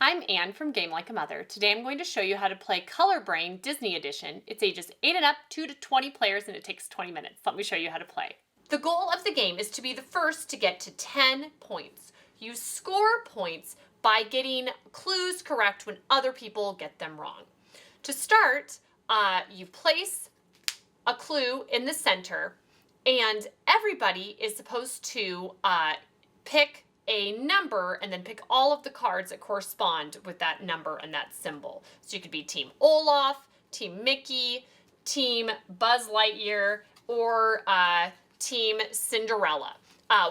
I'm Anne from Game Like a Mother. Today I'm going to show you how to play Color Brain Disney Edition. It's ages 8 and up, 2 to 20 players, and it takes 20 minutes. Let me show you how to play. The goal of the game is to be the first to get to 10 points. You score points by getting clues correct when other people get them wrong. To start, you place a clue in the center, and everybody is supposed to pick a number and then pick all of the cards that correspond with that number and that symbol. So you could be Team Olaf, Team Mickey, Team Buzz Lightyear, or Team Cinderella.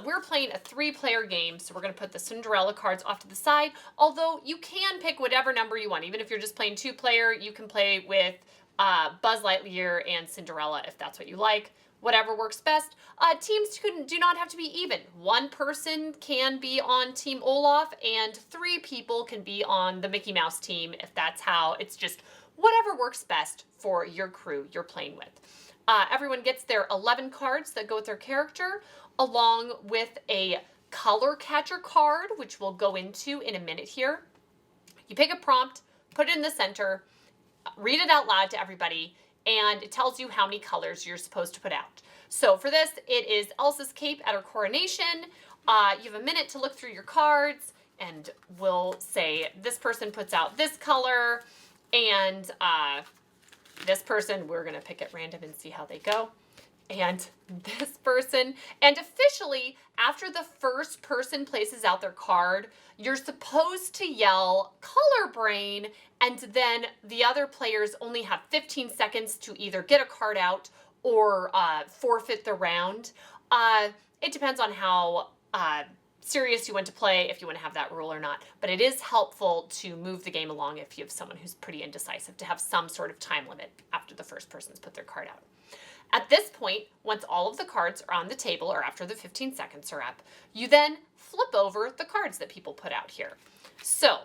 We're playing a 3-player game, so we're going to put the Cinderella cards off to the side, although you can pick whatever number you want. Even if you're just playing 2-player, you can play with Buzz Lightyear and Cinderella if that's what you like. Whatever works best. Teams do not have to be even. One person can be on Team Olaf and 3 people can be on the Mickey Mouse team if that's how. It's just whatever works best for your crew you're playing with. Everyone gets their 11 cards that go with their character, along with a color catcher card, which we'll go into in a minute here. You pick a prompt, put it in the center, read it out loud to everybody, and it tells you how many colors you're supposed to put out. So for this, it is Elsa's cape at her coronation. You have a minute to look through your cards, and we'll say this person puts out this color, and this person, we're going to pick at random and see how they go. And this person, and officially, after the first person places out their card, you're supposed to yell Color Brain, and then the other players only have 15 seconds to either get a card out or forfeit the round. It depends on how serious you want to play, if you want to have that rule or not. But it is helpful to move the game along if you have someone who's pretty indecisive, to have some sort of time limit after the first person's put their card out. At this point, once all of the cards are on the table, or after the 15 seconds are up, you then flip over the cards that people put out here. So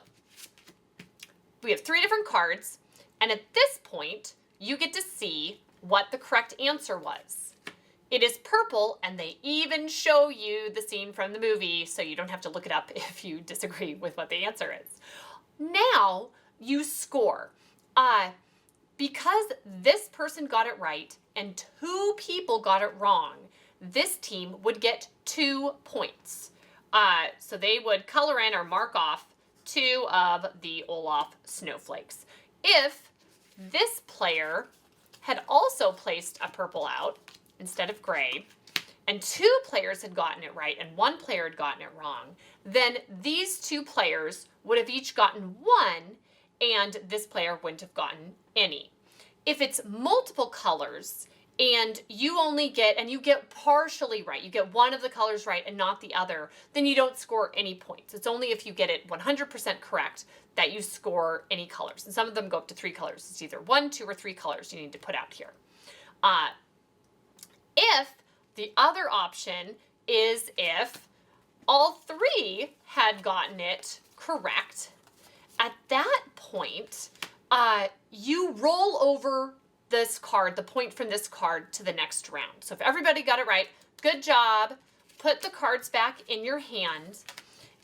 we have 3 different cards, and at this point, you get to see what the correct answer was. It is purple, and they even show you the scene from the movie, so you don't have to look it up if you disagree with what the answer is. Now you score. Because this person got it right and 2 people got it wrong, this team would get 2 points. So they would color in or mark off 2 of the Olaf snowflakes. If this player had also placed a purple out instead of gray, and 2 players had gotten it right and 1 player had gotten it wrong, then these 2 players would have each gotten 1, and this player wouldn't have gotten any. If it's multiple colors and you only get, and you get partially right, you get one of the colors right and not the other, then you don't score any points. It's only if you get it 100% correct that you score any colors. And some of them go up to 3 colors. It's either 1, 2, or 3 colors you need to put out here. If the other option is if all 3 had gotten it correct, at that point, you roll over this card, the point from this card, to the next round. So if everybody got it right, good job. Put the cards back in your hand,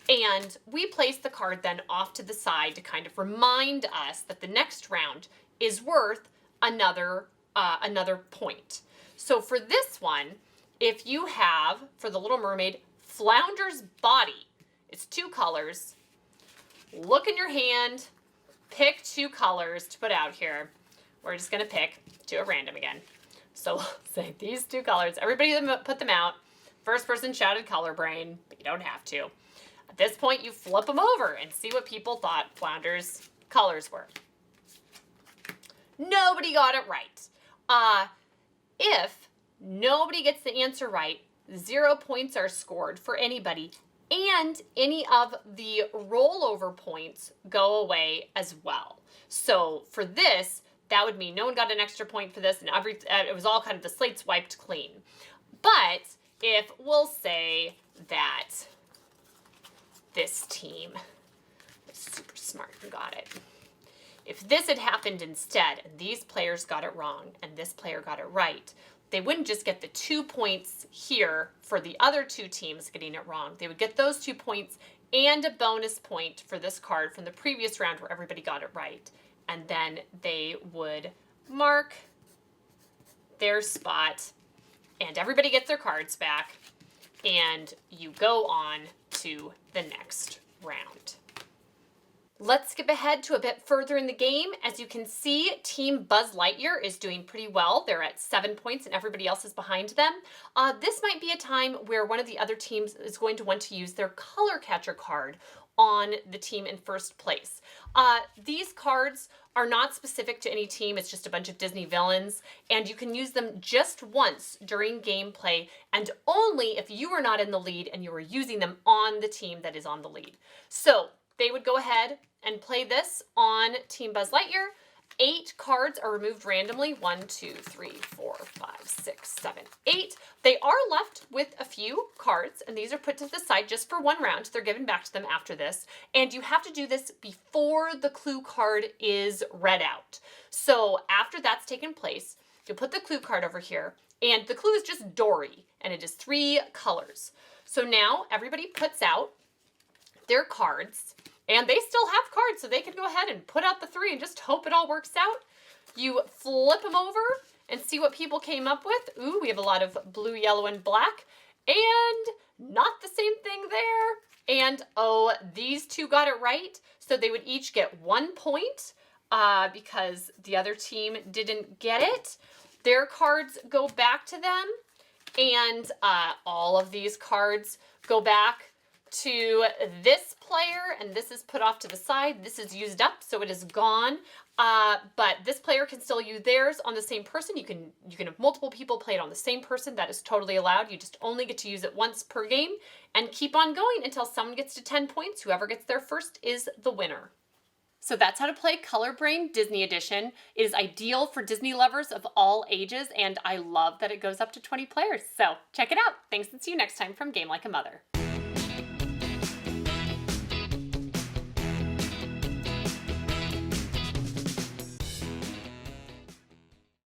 and we place the card then off to the side to kind of remind us that the next round is worth another point. So for this one, if you have, for the Little Mermaid, Flounder's body, it's 2 colors. Look in your hand, pick 2 colors to put out here. We're just going to pick 2 at random again. So we'll say these 2 colors. Everybody put them out. First person shouted Color Brain, but you don't have to. At this point, you flip them over and see what people thought Flounder's colors were. Nobody got it right. If nobody gets the answer right, 0 points are scored for anybody, and any of the rollover points go away as well. So for this, that would mean no one got an extra point for this, and it was all kind of, the slate's wiped clean. But if we'll say that this team was super smart and got it, if this had happened instead, and these players got it wrong, and this player got it right, they wouldn't just get the 2 points here for the other two teams getting it wrong. They would get those 2 points and a bonus point for this card from the previous round where everybody got it right. And then they would mark their spot and everybody gets their cards back and you go on to the next round. Let's skip ahead to a bit further in the game. As you can see, Team Buzz Lightyear is doing pretty well. They're at 7 points and everybody else is behind them. This might be a time where one of the other teams is going to want to use their color catcher card on the team in first place. These cards are not specific to any team. It's just a bunch of Disney villains, and you can use them just once during gameplay and only if you are not in the lead and you are using them on the team that is on the lead. So they would go ahead and play this on Team Buzz Lightyear. 8 cards are removed randomly. 1, 2, 3, 4, 5, 6, 7, 8. They are left with a few cards, and these are put to the side just for one round. They're given back to them after this, and you have to do this before the clue card is read out. So after that's taken place, you'll put the clue card over here, and the clue is just Dory, and it is 3 colors. So now everybody puts out their cards, and they still have cards, so they can go ahead and put out the 3 and just hope it all works out. You flip them over and see what people came up with. Ooh, we have a lot of blue, yellow, and black, and not the same thing there. And oh, these 2 got it right, so they would each get 1 point because the other team didn't get it. Their cards go back to them, and all of these cards go back to this player, and this is put off to the side. This is used up, so it is gone. But this player can still use theirs on the same person. You can have multiple people play it on the same person. That is totally allowed. You just only get to use it once per game and keep on going until someone gets to 10 points. Whoever gets there first is the winner. So that's how to play Color Brain Disney Edition. It is ideal for Disney lovers of all ages, and I love that it goes up to 20 players. So check it out. Thanks, and see you next time from Game Like a Mother.